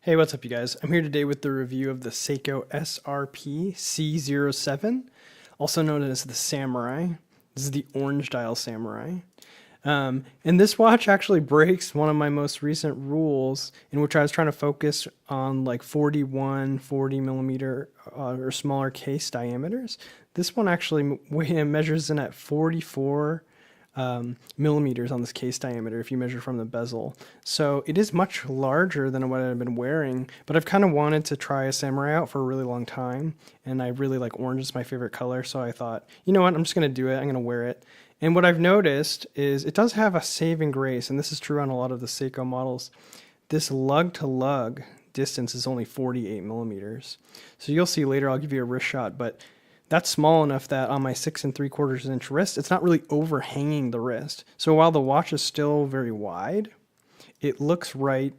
Hey, what's up you guys? I'm here today with the review of the Seiko SRPC07, also known as the Samurai. This is the orange dial Samurai. And this watch actually breaks one of my most recent rules in which I was trying to focus on like 40 millimeter or smaller case diameters. This one actually measures in at 44 millimeters on this case diameter if you measure from the bezel. So it is much larger than what I've been wearing, but I've kind of wanted to try a Samurai out for a really long time, and I really like orange. It's my favorite color, so I thought, you know what, I'm just going to do it. I'm going to wear it. And what I've noticed is it does have a saving grace, and this is true on a lot of the Seiko models. This lug to lug distance is only 48 millimeters. So you'll see later, I'll give you a wrist shot, but that's small enough that on my 6 3/4 inch wrist, it's not really overhanging the wrist. So while the watch is still very wide, it looks right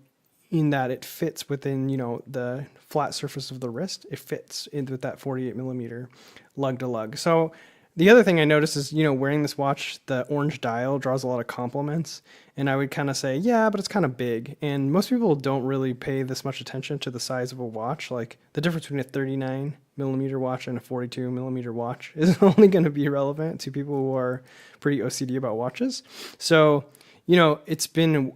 in that it fits within, the flat surface of the wrist. It fits in with that 48 millimeter lug to lug. So the other thing I noticed is, wearing this watch, the orange dial draws a lot of compliments. And I would kind of say, yeah, but it's kind of big. And most people don't really pay this much attention to the size of a watch. Like the difference between a 39 millimeter watch and a 42 millimeter watch is only going to be relevant to people who are pretty OCD about watches. So, it's been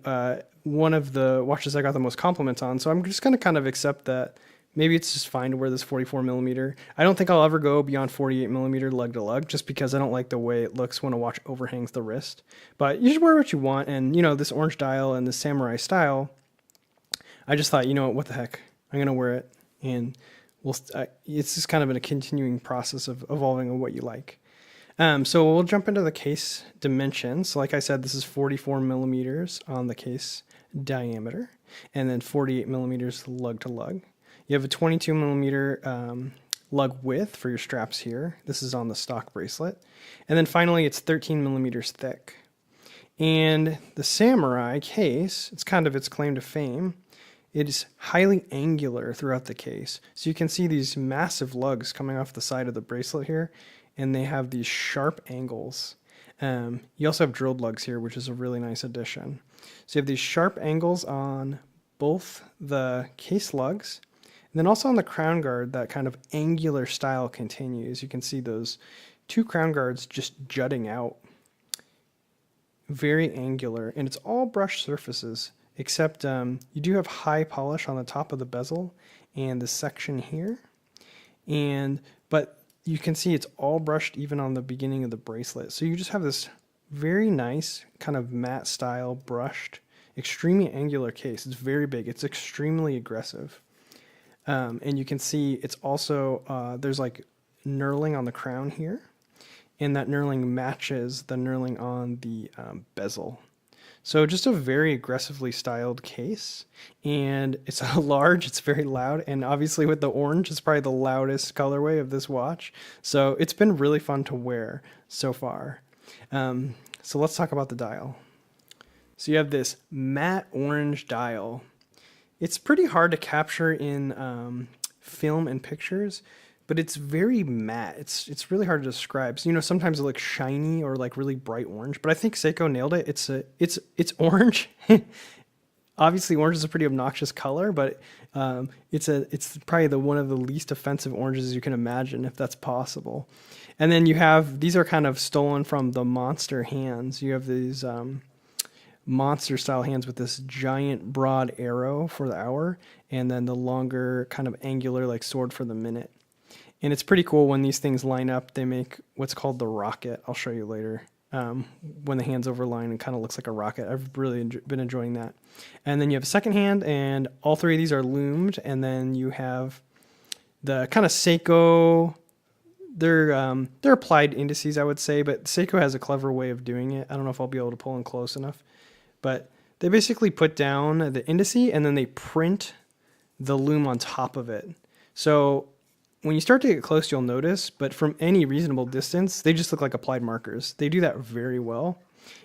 one of the watches I got the most compliments on. So I'm just going to kind of accept that. Maybe it's just fine to wear this 44 millimeter. I don't think I'll ever go beyond 48 millimeter lug to lug just because I don't like the way it looks when a watch overhangs the wrist. But you should wear what you want. And, this orange dial and the Samurai style, I just thought, what the heck? I'm going to wear it. And it's just kind of in a continuing process of evolving on what you like. So we'll jump into the case dimensions. So like I said, this is 44 millimeters on the case diameter and then 48 millimeters lug to lug. You have a 22 millimeter lug width for your straps here. This is on the stock bracelet. And then finally, it's 13 millimeters thick. And the Samurai case, it's kind of its claim to fame. It is highly angular throughout the case. So you can see these massive lugs coming off the side of the bracelet here, and they have these sharp angles. You also have drilled lugs here, which is a really nice addition. So you have these sharp angles on both the case lugs. And then also on the crown guard, that kind of angular style continues. You can see those two crown guards just jutting out. Very angular, and it's all brushed surfaces, except you do have high polish on the top of the bezel and the section here. But you can see it's all brushed even on the beginning of the bracelet. So you just have this very nice kind of matte style brushed, extremely angular case. It's very big. It's extremely aggressive. And you can see it's also, there's like knurling on the crown here, and that knurling matches the knurling on the bezel. So just a very aggressively styled case, and it's large, it's very loud, and obviously with the orange, it's probably the loudest colorway of this watch. So it's been really fun to wear so far. So let's talk about the dial. So you have this matte orange dial. It's pretty hard to capture in film and pictures, but it's very matte. It's really hard to describe. So, sometimes it looks shiny or like really bright orange, but I think Seiko nailed it. It's orange. Obviously, orange is a pretty obnoxious color, but it's probably one of the least offensive oranges you can imagine, if that's possible. And then these are kind of stolen from the monster hands. You have these monster style hands with this giant broad arrow for the hour, and then the longer kind of angular like sword for the minute. And it's pretty cool when these things line up. They make what's called the rocket. I'll show you later. When the hands overline, it kind of looks like a rocket. I've really been enjoying that. And then you have a second hand, and all three of these are loomed. And then you have the kind of Seiko. They're applied indices, I would say, but Seiko has a clever way of doing it. I don't know if I'll be able to pull in close enough. But they basically put down the indice and then they print the lume on top of it. So when you start to get close, you'll notice, but from any reasonable distance, they just look like applied markers. They do that very well.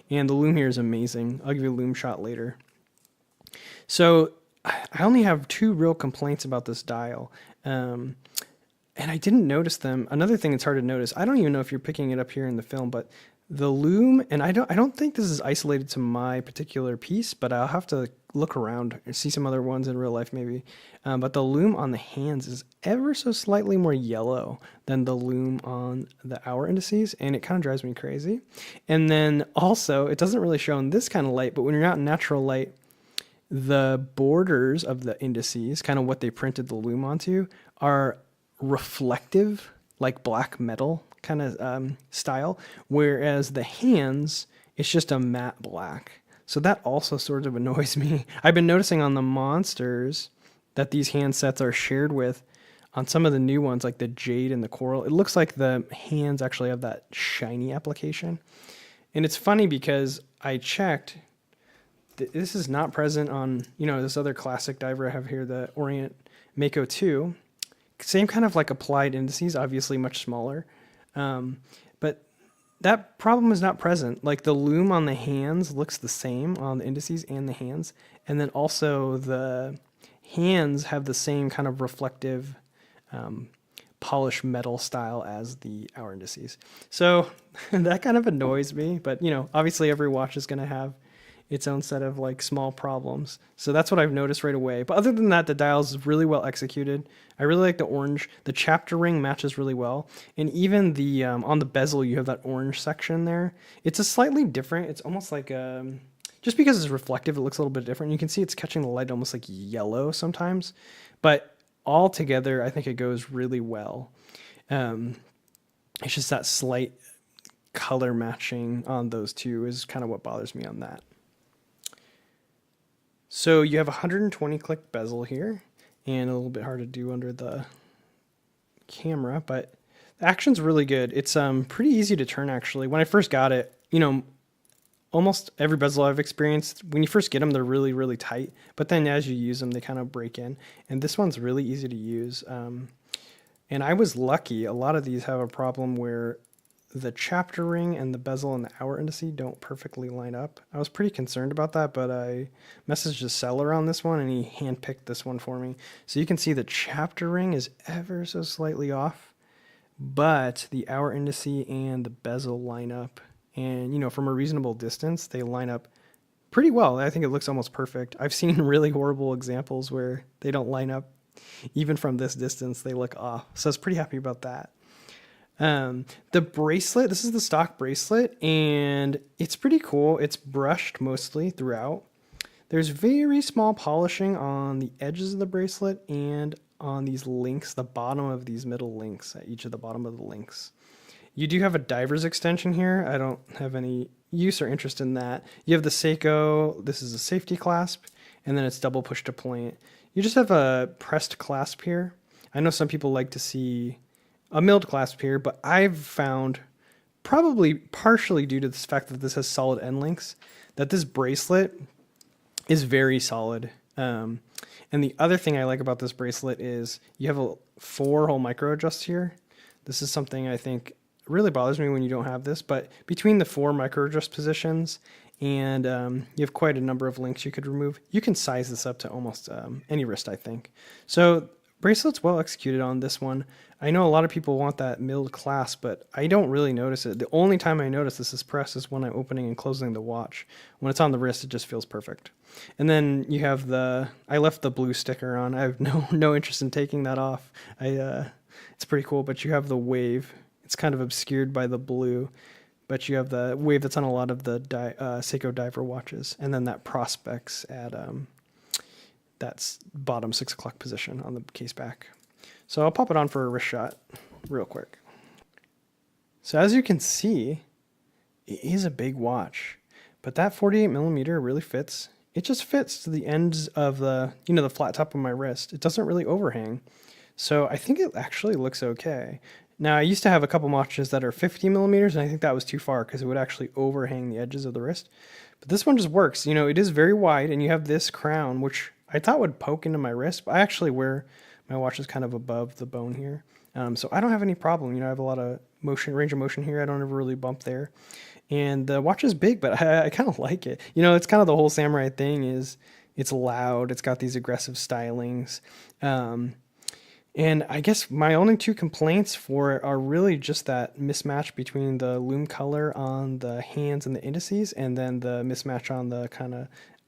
And the lume here is amazing. I'll give you a lume shot later. So I only have two real complaints about this dial. And I didn't notice them. Another thing that's hard to notice, I don't even know if you're picking it up here in the film, but the lume, and I don't think this is isolated to my particular piece, but I'll have to look around and see some other ones in real life maybe. But the lume on the hands is ever so slightly more yellow than the lume on the hour indices, and it kind of drives me crazy. And then also, it doesn't really show in this kind of light, but when you're out in natural light, the borders of the indices, kind of what they printed the lume onto, are reflective, like black metal kind of style, whereas the hands, it's just a matte black. So that also sort of annoys me. I've been noticing on the monsters that these handsets are shared with on some of the new ones, like the jade and the coral. It looks like the hands actually have that shiny application. And it's funny because I checked, this is not present on, this other classic diver I have here, the Orient Mako 2. Same kind of like applied indices, obviously much smaller. But that problem is not present. Like the lume on the hands looks the same on the indices and the hands. And then also the hands have the same kind of reflective polished metal style as the hour indices. So that kind of annoys me. But, obviously every watch is going to have its own set of like small problems. So that's what I've noticed right away. But other than that, the dial is really well executed. I really like the orange. The chapter ring matches really well. And even the on the bezel, you have that orange section there. It's a slightly different, it's almost like, just because it's reflective, it looks a little bit different. You can see it's catching the light almost like yellow sometimes. But all together, I think it goes really well. It's just that slight color matching on those two is kind of what bothers me on that. So you have a 120 click bezel here, and a little bit hard to do under the camera, but the action's really good. It's pretty easy to turn actually. When I first got it, almost every bezel I've experienced, when you first get them, they're really, really tight, but then as you use them, they kind of break in. And this one's really easy to use. And I was lucky. A lot of these have a problem where the chapter ring and the bezel and the hour indice don't perfectly line up. I was pretty concerned about that, but I messaged the seller on this one and he handpicked this one for me. So you can see the chapter ring is ever so slightly off, but the hour indice and the bezel line up. And, from a reasonable distance, they line up pretty well. I think it looks almost perfect. I've seen really horrible examples where they don't line up. Even from this distance, they look off. So I was pretty happy about that. The bracelet, this is the stock bracelet, and it's pretty cool. It's brushed mostly throughout. There's very small polishing on the edges of the bracelet and on these links, the bottom of these middle links, at each of the bottom of the links. You do have a diver's extension here. I don't have any use or interest in that. You have the Seiko, this is a safety clasp, and then it's double push to point. You just have a pressed clasp here. I know some people like to see a milled clasp here, but I've found, probably partially due to the fact that this has solid end links, that this bracelet is very solid. And the other thing I like about this bracelet is you have a 4-hole micro adjust here. This is something I think really bothers me when you don't have this, but between the 4 micro adjust positions and you have quite a number of links you could remove, you can size this up to almost any wrist, I think. So bracelet's well executed on this one. I know a lot of people want that milled clasp, but I don't really notice it. The only time I notice this is pressed is when I'm opening and closing the watch. When it's on the wrist, it just feels perfect. And then you have I left the blue sticker on. I have no interest in taking that off. It's pretty cool, but you have the wave. It's kind of obscured by the blue, but you have the wave that's on a lot of the Seiko diver watches. And then that prospects at that's bottom 6 o'clock position on the case back. So I'll pop it on for a wrist shot real quick. So as you can see, it is a big watch, but that 48 millimeter really fits. It just fits to the ends of the flat top of my wrist. It doesn't really overhang. So I think it actually looks okay. Now I used to have a couple watches that are 50 millimeters, and I think that was too far because it would actually overhang the edges of the wrist. But this one just works. It is very wide, and you have this crown, which I thought would poke into my wrist, but I actually wear my watch is kind of above the bone here. So I don't have any problem. I have a lot of range of motion here. I don't ever really bump there. And the watch is big, but I kind of like it. It's kind of the whole Samurai thing is it's loud. It's got these aggressive stylings. And I guess my only 2 complaints for it are really just that mismatch between the lume color on the hands and the indices, and then the mismatch on the kind of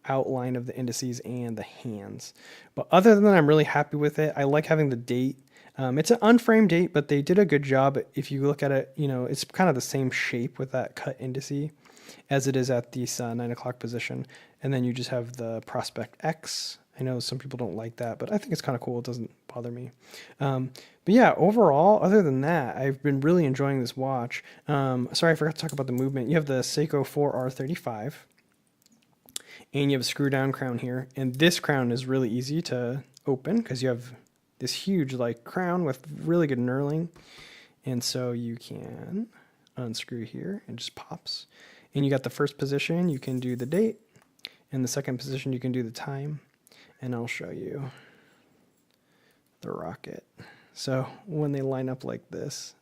outline of the indices and the hands. But other than that, I'm really happy with it. I like having the date. It's an unframed date, but they did a good job. If you look at it, you know, it's kind of the same shape with that cut indice as it is at this 9 o'clock position. And then you just have the prospect X. I know some people don't like that, but I think it's kind of cool. It doesn't bother me. But yeah, overall, other than that, I've been really enjoying this watch. Sorry, I forgot to talk about the movement. You have the Seiko 4R35, and you have a screw down crown here. And this crown is really easy to open because you have this huge like crown with really good knurling. And so you can unscrew here and just pops. And you got the first position, you can do the date. And the second position, you can do the time. And I'll show you the rocket. So when they line up like this,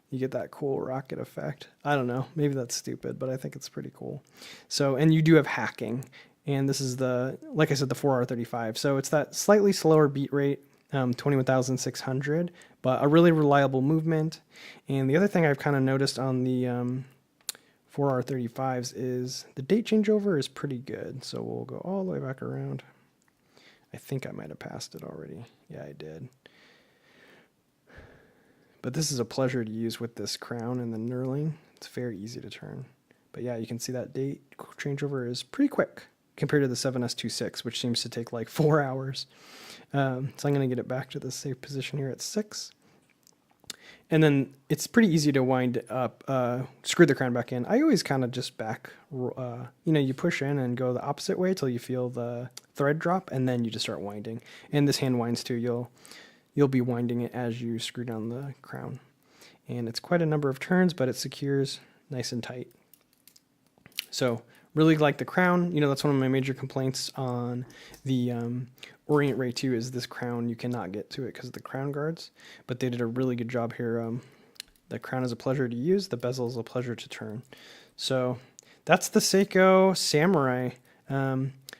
you get that cool rocket effect. I don't know, maybe that's stupid, but I think it's pretty cool. So, and you do have hacking. And this is the, like I said, the 4R35. So it's that slightly slower beat rate, 21,600, but a really reliable movement. And the other thing I've kind of noticed on the 4R35s is the date changeover is pretty good. So we'll go all the way back around. I think I might have passed it already. Yeah, I did. But this is a pleasure to use with this crown and the knurling. It's very easy to turn. But yeah, you can see that date changeover is pretty quick compared to the 7S26, which seems to take like 4 hours. So I'm going to get it back to the safe position here at 6. And then it's pretty easy to wind up, screw the crown back in. I always kind of just back, you know, you push in and go the opposite way till you feel the thread drop, and then you just start winding. And this hand winds too. You'll be winding it as you screw down the crown. And it's quite a number of turns, but it secures nice and tight. So really like the crown. You know, that's one of my major complaints on the Orient Ray 2 is this crown. You cannot get to it because of the crown guards, but they did a really good job here. The crown is a pleasure to use. The bezel is a pleasure to turn. So that's the Seiko Samurai.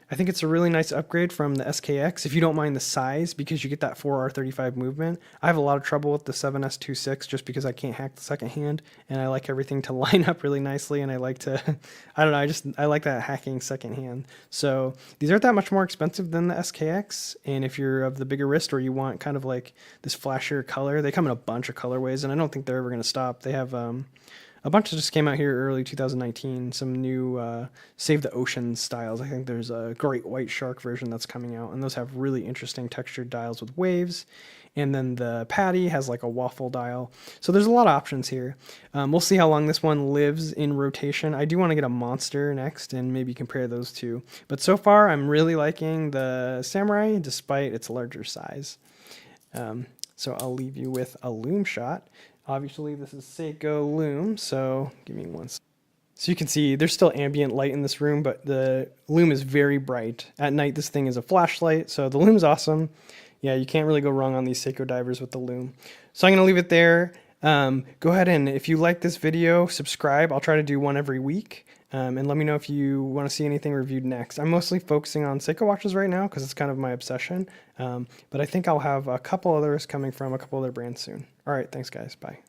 I think it's a really nice upgrade from the SKX if you don't mind the size, because you get that 4R35 movement. I have a lot of trouble with the 7S26 just because I can't hack the second hand, and I like everything to line up really nicely, and I like to, I don't know, I like that hacking second hand. So these aren't that much more expensive than the SKX, and if you're of the bigger wrist or you want kind of like this flashier color, they come in a bunch of colorways, and I don't think they're ever going to stop. They have a bunch that just came out here early 2019, some new Save the Ocean styles. I think there's a great white shark version that's coming out, and those have really interesting textured dials with waves. And then the Patty has like a waffle dial. So there's a lot of options here. We'll see how long this one lives in rotation. I do want to get a Monster next and maybe compare those two. But so far, I'm really liking the Samurai despite its larger size. So I'll leave you with a Lume shot. Obviously, this is Seiko Lume, so give me one second. So you can see there's still ambient light in this room, but the Lume is very bright. At night, this thing is a flashlight, so the Lume's awesome. Yeah, you can't really go wrong on these Seiko divers with the Lume. So I'm going to leave it there. Go ahead and, if you like this video, subscribe. I'll try to do one every week. And let me know if you want to see anything reviewed next. I'm mostly focusing on Seiko watches right now because it's kind of my obsession. But I think I'll have a couple others coming from a couple other brands soon. All right, thanks guys. Bye.